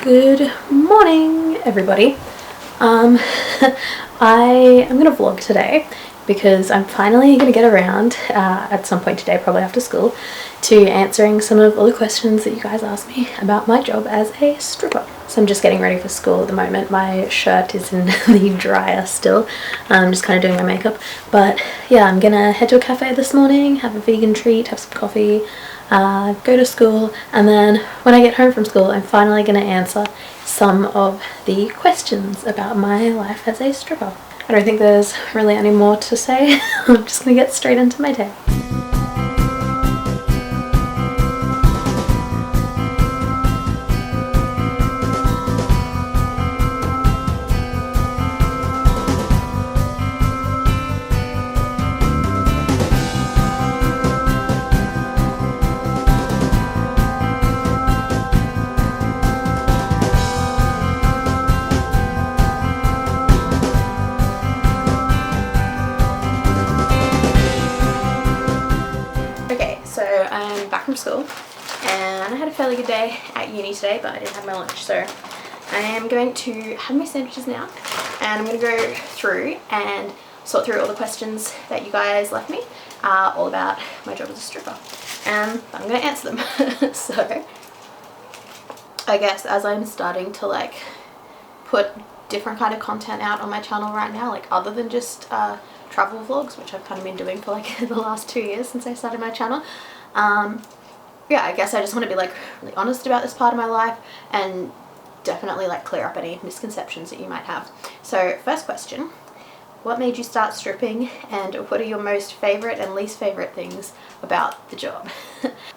Good morning, everybody. I am going to vlog today because I'm finally going to get around at some point today, probably after school, to answering some of all the questions that you guys asked me about my job as a stripper. So I'm just getting ready for school at the moment. My shirt is in the dryer still. I'm just kind of doing my makeup. But yeah, I'm going to head to a cafe this morning, have a vegan treat, have some coffee, go to school, and then when I get home from school I'm finally going to answer some of the questions about my life as a stripper. I don't think there's really any more to say. I'm just going to get straight into my day. So I'm back from school and I had a fairly good day at uni today, but I didn't have my lunch, so I am going to have my sandwiches now and I'm going to go through and sort through all the questions that you guys left me all about my job as a stripper, and I'm going to answer them. So I guess as I'm starting to like put different kind of content out on my channel right now, like other than just travel vlogs, which I've kind of been doing for like the last 2 years since I started my channel. Yeah, I guess I just want to be like really honest about this part of my life and definitely like clear up any misconceptions that you might have. So first question, what made you start stripping and what are your most favourite and least favourite things about the job?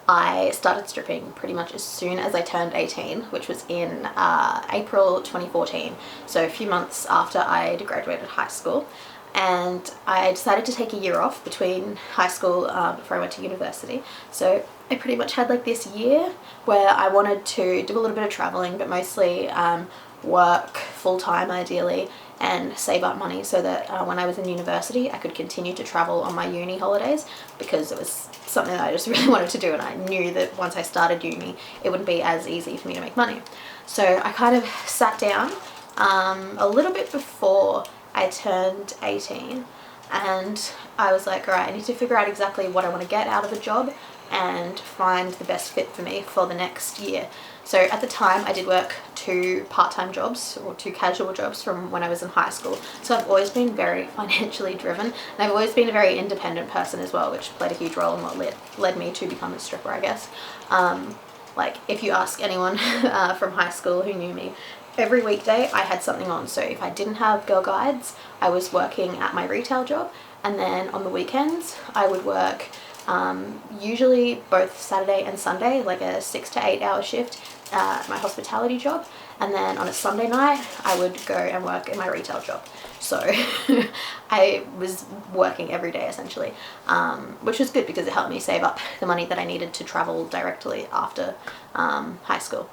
I started stripping pretty much as soon as I turned 18, which was in April 2014, so a few months after I'd graduated high school. And I decided to take a year off between high school before I went to university. So I pretty much had like this year where I wanted to do a little bit of traveling, but mostly work full-time ideally and save up money so that when I was in university I could continue to travel on my uni holidays, because it was something that I just really wanted to do, and I knew that once I started uni it wouldn't be as easy for me to make money. So I kind of sat down a little bit before I turned 18 and I was like, alright, I need to figure out exactly what I want to get out of the job and find the best fit for me for the next year. So at the time I did work 2 part-time jobs or 2 casual jobs from when I was in high school, so I've always been very financially driven and I've always been a very independent person as well, which played a huge role in what led me to become a stripper, I guess. Like if you ask anyone from high school who knew me, every weekday I had something on. So if I didn't have Girl Guides, I was working at my retail job, and then on the weekends I would work usually both Saturday and Sunday, like a 6 to 8 hour shift at my hospitality job, and then on a Sunday night I would go and work in my retail job. So I was working every day essentially, which was good because it helped me save up the money that I needed to travel directly after high school.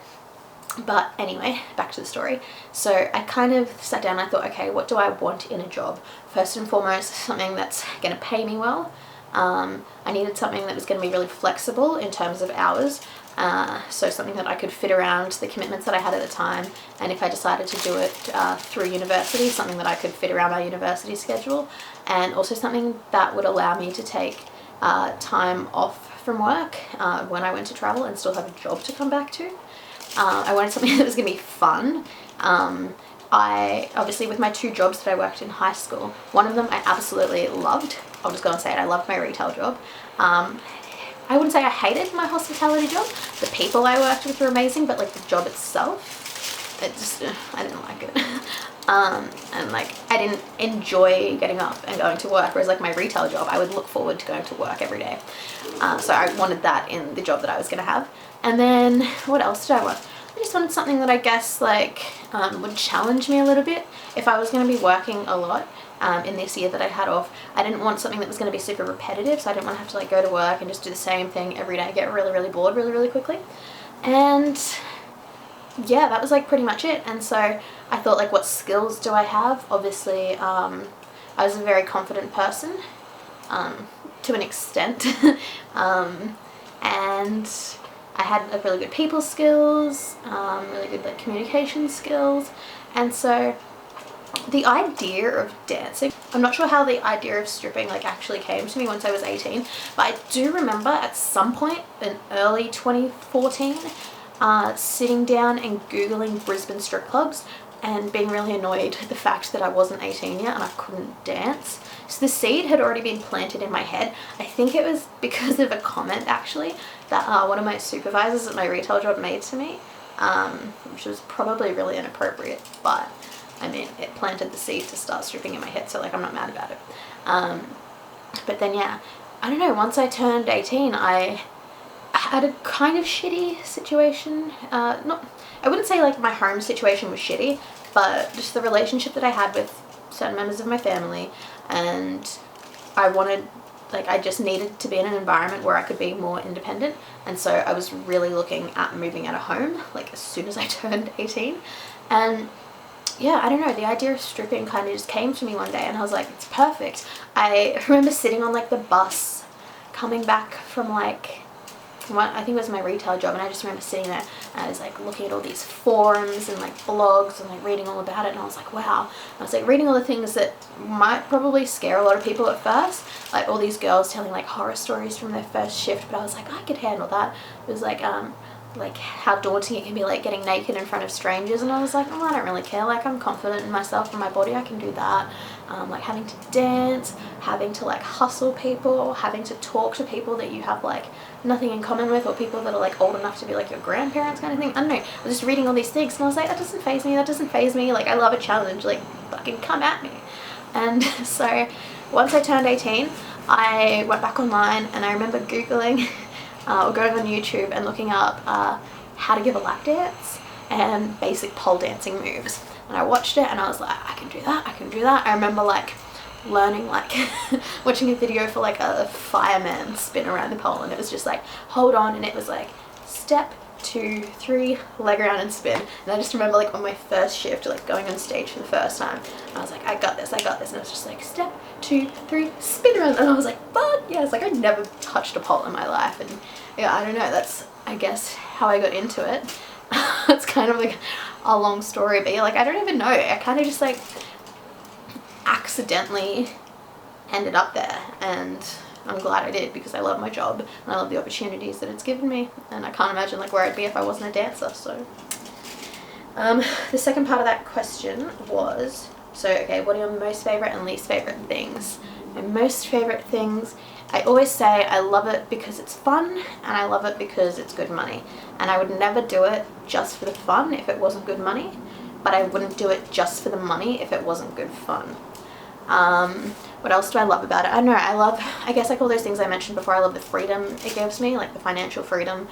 But anyway, back to the story. So I kind of sat down and I thought, okay, what do I want in a job? First and foremost, something that's going to pay me well. I needed something that was going to be really flexible in terms of hours. So something that I could fit around the commitments that I had at the time, and if I decided to do it through university, something that I could fit around my university schedule, and also something that would allow me to take time off from work when I went to travel and still have a job to come back to. I wanted something that was going to be fun. I obviously, with my 2 jobs that I worked in high school, one of them I absolutely loved. I'll just go and say it, I loved my retail job. I wouldn't say I hated my hospitality job. The people I worked with were amazing, but like the job itself, it just, I didn't like it. And like I didn't enjoy getting up and going to work, whereas like my retail job, I would look forward to going to work every day. So I wanted that in the job that I was going to have. And then what else did I want? I just wanted something that I guess like would challenge me a little bit. If I was going to be working a lot in this year that I had off, I didn't want something that was going to be super repetitive, so I didn't want to have to like go to work and just do the same thing every day, get really bored really quickly. And yeah, that was like pretty much it. And so I thought, like, what skills do I have? Obviously I was a very confident person to an extent. And I had like really good people skills, really good like communication skills, and so the idea of dancing, I'm not sure how the idea of stripping like actually came to me once I was 18, but I do remember at some point in early 2014 sitting down and googling Brisbane strip clubs and being really annoyed at the fact that I wasn't 18 yet and I couldn't dance. So the seed had already been planted in my head. I think it was because of a comment actually that one of my supervisors at my retail job made to me, which was probably really inappropriate, but I mean, it planted the seed to start stripping in my head, so like I'm not mad about it. But then yeah, I don't know, once I turned 18, I had a kind of shitty situation. I wouldn't say like my home situation was shitty, but just the relationship that I had with certain members of my family, and I just needed to be in an environment where I could be more independent, and so I was really looking at moving out of home like as soon as I turned 18. And yeah, I don't know, the idea of stripping kind of just came to me one day and I was like, it's perfect. I remember sitting on like the bus coming back from like, I think it was my retail job, and I just remember sitting there and I was like looking at all these forums and like blogs and like reading all about it, and I was like, wow. I was like reading all the things that might probably scare a lot of people at first, like all these girls telling like horror stories from their first shift, but I was like, I could handle that. It was like how daunting it can be, like getting naked in front of strangers, and I was like, oh, I don't really care, like I'm confident in myself and my body, I can do that. Like having to dance, having to like hustle people, having to talk to people that you have like nothing in common with, or people that are like old enough to be like your grandparents kind of thing. I don't know, I was just reading all these things and I was like, that doesn't faze me, that doesn't faze me, like I love a challenge, like fucking come at me. And so once I turned 18, I went back online and I remember googling or going on YouTube and looking up how to give a lap dance and basic pole dancing moves, and I watched it and I was like, I can do that, I can do that. I remember like learning, like watching a video for like a fireman spin around the pole, and it was just like hold on, and it was like step 2 3 leg around and spin. And I just remember like on my first shift, like going on stage for the first time, I was like, I got this, and it was just like step 2 3 spin around, and I was like, fuck yes, like I never touched a pole in my life. And yeah, I don't know, that's I guess how I got into it. It's kind of like a long story, but yeah, like I don't even know, I kind of just like accidentally ended up there, and I'm glad I did because I love my job and I love the opportunities that it's given me, and I can't imagine like where I'd be if I wasn't a dancer. So the second part of that question was, so okay, what are your most favorite and least favorite things? My most favorite things, I always say I love it because it's fun and I love it because it's good money, and I would never do it just for the fun if it wasn't good money, but I wouldn't do it just for the money if it wasn't good fun. What else do I love about it? I don't know, I guess like all those things I mentioned before. I love the freedom it gives me, like the financial freedom,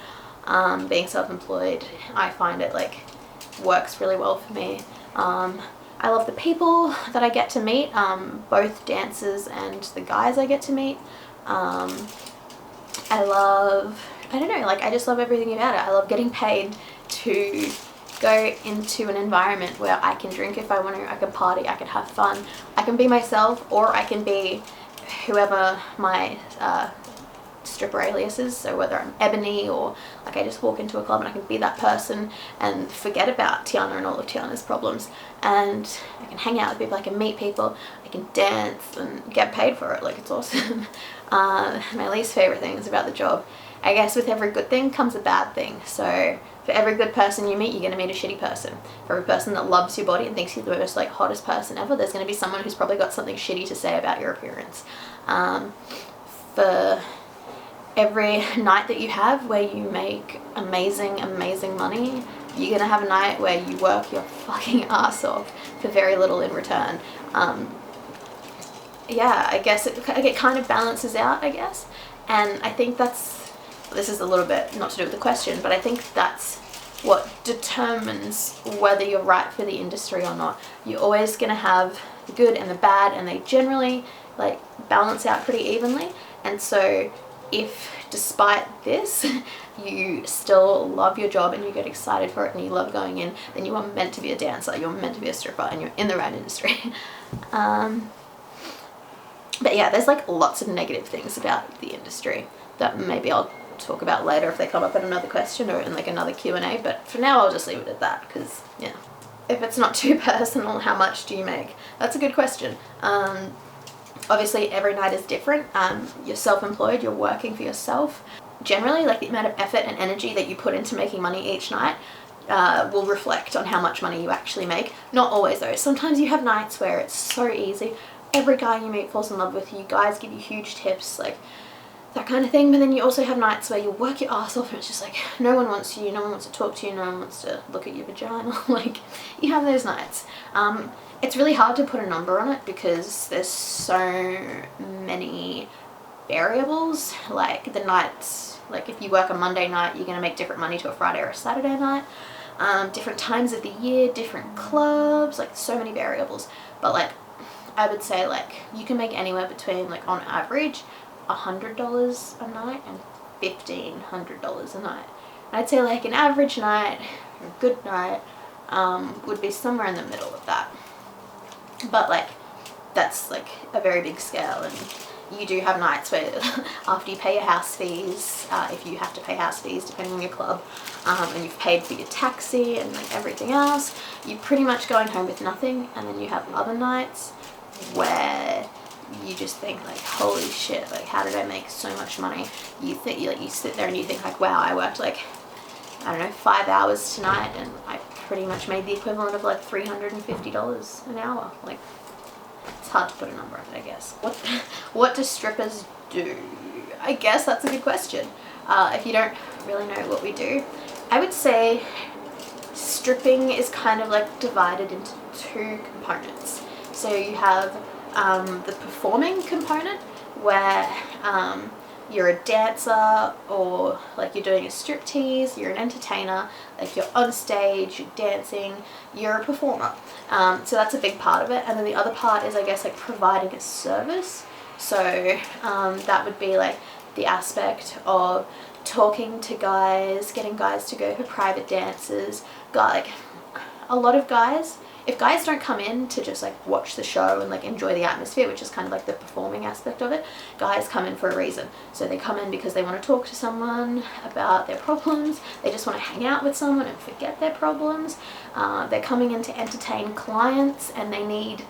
being self-employed. I find it like works really well for me. I love the people that I get to meet, both dancers and the guys I get to meet. I don't know, like I just love everything about it. I love getting paid to go into an environment where I can drink if I want to, I can party, I can have fun, I can be myself, or I can be whoever my stripper alias is. So whether I'm Ebony, or like I just walk into a club and I can be that person and forget about Tiyana and all of Tiyana's problems, and I can hang out with people, I can meet people, I can dance and get paid for it. Like it's awesome. My least favorite things about the job, I guess with every good thing comes a bad thing. So for every good person you meet, you're going to meet a shitty person. For every person that loves your body and thinks you're the most like hottest person ever, there's going to be someone who's probably got something shitty to say about your appearance. For every night that you have where you make amazing money, you're going to have a night where you work your fucking ass off for very little in return. Yeah, I guess it kind of balances out, I guess. And I think this is a little bit not to do with the question, but I think that's what determines whether you're right for the industry or not. You're always going to have the good and the bad, and they generally like balance out pretty evenly. And so if despite this you still love your job and you get excited for it and you love going in, then you are meant to be a dancer, you're meant to be a stripper, and you're in the right industry. But yeah, there's like lots of negative things about the industry that maybe I'll talk about later if they come up in another question or in like another Q&A, but for now I'll just leave it at that, because yeah, if it's not too personal, how much do you make? That's a good question. Obviously every night is different. You're self-employed, you're working for yourself. Generally, like, the amount of effort and energy that you put into making money each night will reflect on how much money you actually make. Not always though. Sometimes you have nights where it's so easy. Every guy you meet falls in love with you. Guys give you huge tips, like that kind of thing. But then you also have nights where you work your ass off and it's just like no one wants you, no one wants to talk to you, no one wants to look at your vagina. Like, you have those nights. It's really hard to put a number on it because there's so many variables. Like the nights, like if you work a Monday night, you're going to make different money to a Friday or a Saturday night. Different times of the year, different clubs, like so many variables. But like, I would say like you can make anywhere between, like, on average, $100 a night and $1,500 a night. I'd say like an average night, or a good night, would be somewhere in the middle of that. But like, that's like a very big scale, and you do have nights where after you pay your house fees, if you have to pay house fees depending on your club, and you've paid for your taxi and like everything else, you're pretty much going home with nothing. And then you have other nights where you just think like, holy shit, like how did I make so much money? You think, you sit there and you think like, wow, I worked like, I don't know, 5 hours tonight and I pretty much made the equivalent of like $350 an hour. Like, it's hard to put a number on it, I guess. What do strippers do? I guess that's a good question. If you don't really know what we do, I would say stripping is kind of like divided into two components. So you have the performing component, where you're a dancer, or like you're doing a striptease, you're an entertainer, like you're on stage, you're dancing, you're a performer. So that's a big part of it. And then the other part is, I guess, like providing a service. So that would be like the aspect of talking to guys, getting guys to go for private dances. Like a lot of guys, if guys don't come in to just like watch the show and like enjoy the atmosphere, which is kind of like the performing aspect of it, guys come in for a reason. So they come in because they want to talk to someone about their problems, they just want to hang out with someone and forget their problems. They're coming in to entertain clients and they need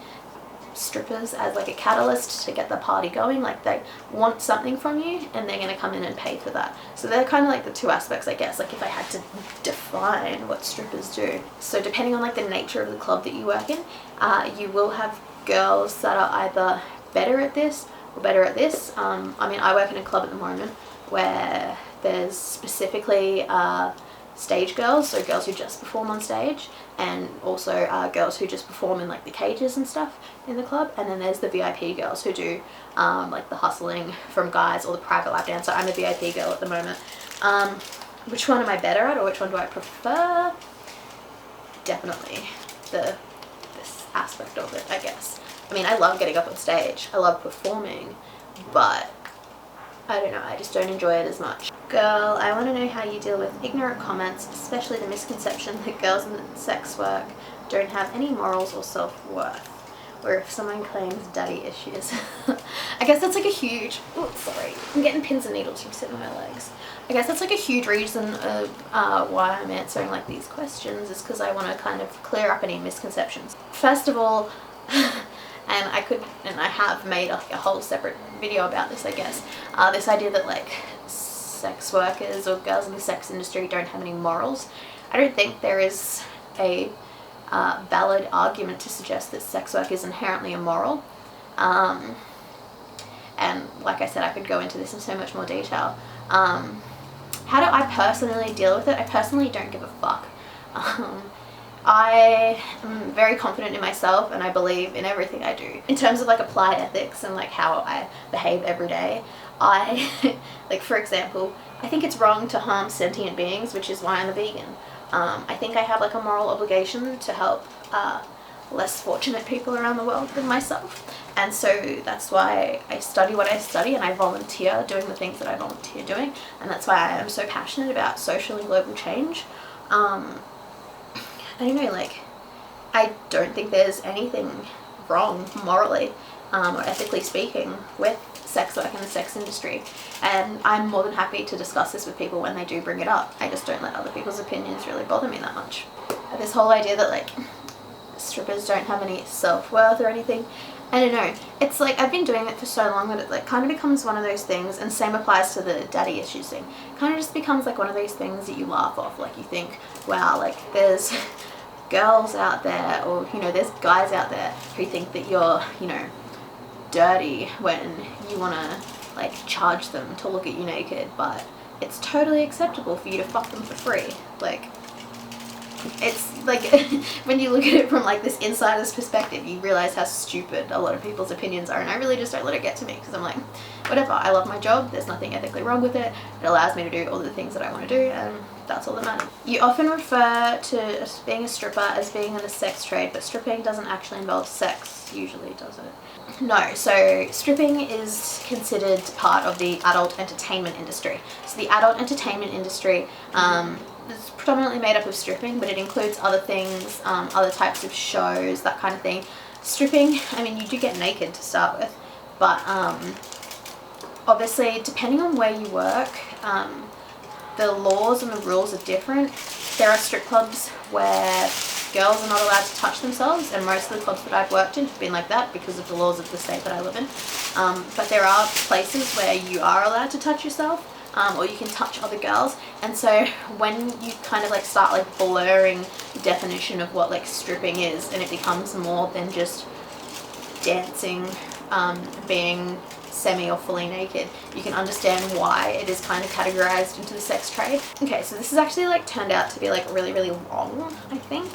strippers as like a catalyst to get the party going. Like, they want something from you and they're going to come in and pay for that. So they're kind of like the two aspects, I guess, like if I had to define what strippers do. So depending on like the nature of the club that you work in, you will have girls that are either better at this or better at this. I mean, I work in a club at the moment where there's specifically stage girls, so girls who just perform on stage, and also girls who just perform in like the cages and stuff in the club. And then there's the VIP girls who do like the hustling from guys, or the private lap dancer. I'm a VIP girl at the moment. Which one am I better at, or which one do I prefer? Definitely this aspect of it, I guess. I mean, I love getting up on stage, I love performing, but I don't know, I just don't enjoy it as much. Girl, I want to know how you deal with ignorant comments, especially the misconception that girls in sex work don't have any morals or self-worth, or if someone claims daddy issues. I guess that's like a huge, oh sorry, I'm getting pins and needles from sitting on my legs. I guess that's like a huge reason of why I'm answering like these questions, is because I want to kind of clear up any misconceptions. First of all, and I have made like a whole separate video about this, I guess, this idea that like sex workers or girls in the sex industry don't have any morals. I don't think there is a valid argument to suggest that sex work is inherently immoral. And like I said, I could go into this in so much more detail. How do I personally deal with it? I personally don't give a fuck. I am very confident in myself and I believe in everything I do. In terms of like applied ethics and like how I behave every day, like for example, I think it's wrong to harm sentient beings, which is why I'm a vegan. I think I have like a moral obligation to help less fortunate people around the world than myself. And so that's why I study what I study and I volunteer doing the things that I volunteer doing. And that's why I am so passionate about social and global change. I don't know, like, I don't think there's anything wrong morally or ethically speaking with sex work and the sex industry, and I'm more than happy to discuss this with people when they do bring it up. I just don't let other people's opinions really bother me that much. This whole idea that like strippers don't have any self-worth or anything, I don't know. It's like I've been doing it for so long that it like kind of becomes one of those things, and same applies to the daddy issues thing. It kind of just becomes like one of those things that you laugh off. Like you think, wow, like there's girls out there, or you know, there's guys out there who think that you're, you know, dirty when you want to like charge them to look at you naked, but it's totally acceptable for you to fuck them for free. Like, it's like when you look at it from like this insider's perspective, you realize how stupid a lot of people's opinions are, and I really just don't let it get to me, because I'm like, whatever, I love my job, there's nothing ethically wrong with it, it allows me to do all the things that I want to do, and that's all that matters. You often refer to being a stripper as being in the sex trade, but stripping doesn't actually involve sex usually, does it? No, so stripping is considered part of the adult entertainment industry. So the adult entertainment industry is predominantly made up of stripping, but it includes other things, other types of shows, that kind of thing. Stripping, I mean, you do get naked to start with, but obviously depending on where you work, the laws and the rules are different. There are strip clubs where girls are not allowed to touch themselves, and most of the clubs that I've worked in have been like that because of the laws of the state that I live in. But there are places where you are allowed to touch yourself, or you can touch other girls, and so when you kind of like start like blurring the definition of what like stripping is, and it becomes more than just dancing, being semi or fully naked, you can understand why it is kind of categorized into the sex trade. Okay, so this is actually like turned out to be like really long, I think,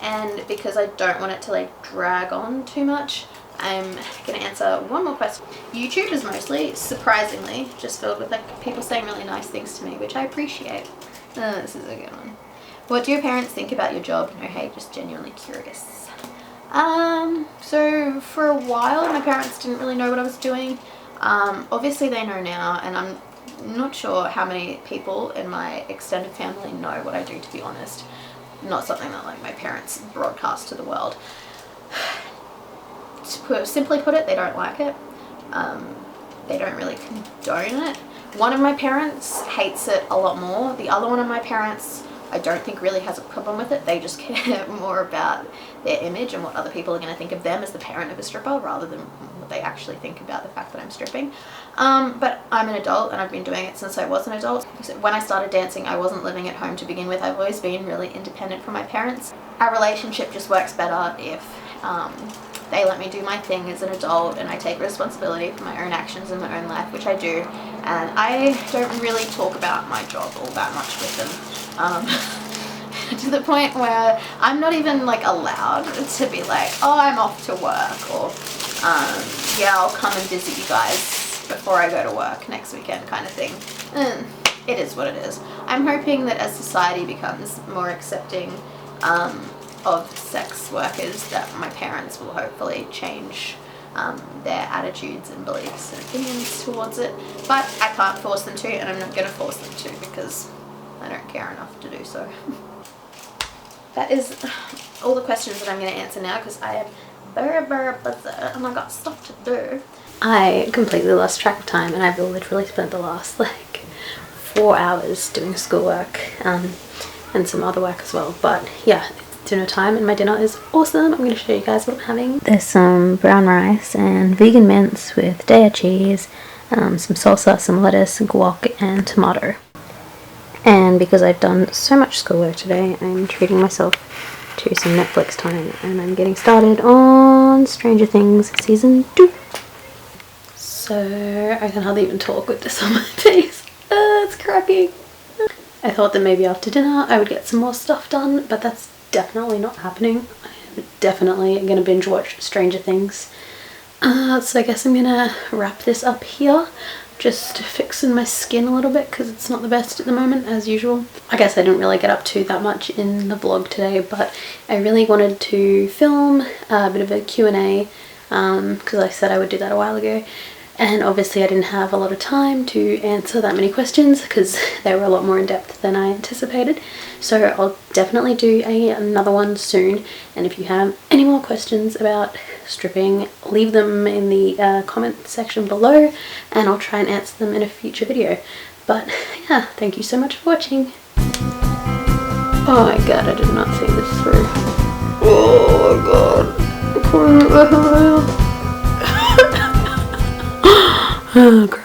and because I don't want it to like drag on too much, I'm gonna answer one more question. YouTube is mostly, surprisingly, just filled with like people saying really nice things to me, which I appreciate. This is a good one. What do your parents think about your job? No hate, just genuinely curious. So for a while my parents didn't really know what I was doing. Obviously they know now, and I'm not sure how many people in my extended family know what I do, to be honest. Not something that like my parents broadcast to the world. Simply put it, they don't like it. They don't really condone it. One of my parents hates it a lot more. The other one of my parents, I don't think really has a problem with it. They just care more about their image and what other people are going to think of them as the parent of a stripper, rather than what they actually think about the fact that I'm stripping. But I'm an adult, and I've been doing it since I was an adult. When I started dancing, I wasn't living at home to begin with. I've always been really independent from my parents. Our relationship just works better if they let me do my thing as an adult, and I take responsibility for my own actions in my own life, which I do, and I don't really talk about my job all that much with them, to the point where I'm not even like allowed to be like, oh, I'm off to work, or yeah, I'll come and visit you guys before I go to work next weekend, kind of thing. It is what it is. I'm hoping that as society becomes more accepting of sex workers, that my parents will hopefully change their attitudes and beliefs and opinions towards it. But I can't force them to, and I'm not going to force them to, because I don't care enough to do so. That is all the questions that I'm going to answer now, because I am very busy and I got stuff to do. I completely lost track of time, and I've literally spent the last like 4 hours doing schoolwork and some other work as well. But yeah, dinner time, and my dinner is awesome. I'm going to show you guys what I'm having. There's some brown rice and vegan mince with Daya cheese, some salsa, some lettuce, guac and tomato. And because I've done so much schoolwork today, I'm treating myself to some Netflix time, and I'm getting started on Stranger Things season 2. So I can hardly even talk with this on my face. It's cracking. I thought that maybe after dinner I would get some more stuff done, but that's definitely not happening. I'm definitely gonna binge watch Stranger Things. So I guess I'm gonna wrap this up here. Just fixing my skin a little bit because it's not the best at the moment, as usual. I guess I didn't really get up to that much in the vlog today, but I really wanted to film a bit of a Q&A because I said I would do that a while ago. and obviously I didn't have a lot of time to answer that many questions because they were a lot more in depth than I anticipated. So I'll definitely do another one soon, and if you have any more questions about stripping, leave them in the comment section below and I'll try and answer them in a future video. But yeah, thank you so much for watching. Oh my god, I did not see this through. Oh my god. Oh, crap.